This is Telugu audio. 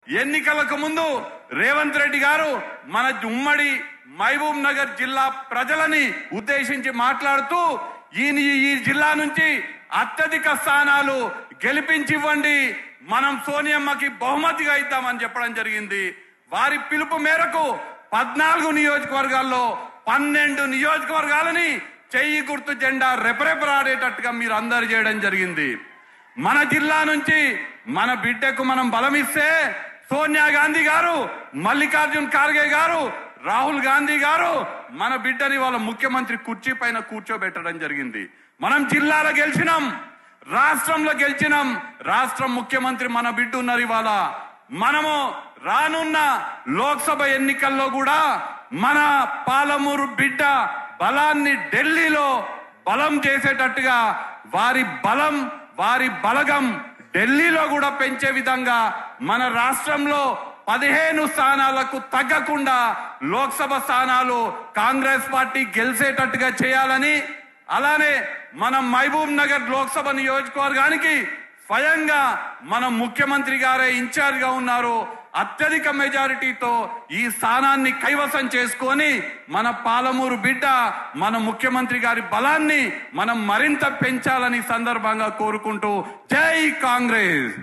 ఎన్నికలకు ముందు రేవంత్ రెడ్డి గారు మన ఉమ్మడి మహబూబ్ నగర్ జిల్లా ప్రజలని ఉద్దేశించి మాట్లాడుతూ ఈ జిల్లా నుంచి అత్యధిక స్థానాలు గెలిపించివ్వండి, మనం సోనియమ్మకి బహుమతిగా ఇద్దామని చెప్పడం జరిగింది. వారి పిలుపు మేరకు 14 నియోజకవర్గాల్లో 12 నియోజకవర్గాలని చెయ్యి గుర్తు జెండా రెపరెపరాడేటట్టుగా మీరు అందరు చేయడం జరిగింది. మన జిల్లా నుంచి మన బిడ్డకు మనం బలమిస్తే సోనియా గాంధీ గారు, మల్లికార్జున్ ఖార్గే గారు, రాహుల్ గాంధీ గారు మన బిడ్డని వాళ్ళ ముఖ్యమంత్రి కుర్చీ పైన కూర్చోబెట్టడం జరిగింది. మనం జిల్లాలో గెలిచినాం, రాష్ట్రంలో గెలిచినాం, రాష్ట్రం ముఖ్యమంత్రి మన బిడ్డ ఉన్నారు. ఇవాళ మనము రానున్న లోక్సభ ఎన్నికల్లో కూడా మన పాలమూరు బిడ్డ బలాన్ని ఢిల్లీలో బలం చేసేటట్టుగా వారి బలగం ఢిల్లీలో కూడా పెంచే విధంగా మన రాష్ట్రంలో 15 స్థానాలకు తగ్గకుండా లోక్సభ స్థానాలు కాంగ్రెస్ పార్టీ గెలిచేటట్టుగా చేయాలని, అలానే మన మహబూబ్ నగర్ లోక్సభ నియోజకవర్గానికి స్వయంగా మన ముఖ్యమంత్రి గారే ఇన్ఛార్జ్ గా ఉన్నారు. అత్యధిక మెజారిటీతో ఈ స్థానాన్ని కైవసం చేసుకొని మన పాలమూరు బిడ్డ మన ముఖ్యమంత్రి గారి బలాన్ని మనం మరింత పెంచాలని సందర్భంగా కోరుకుంటూ జై కాంగ్రెస్.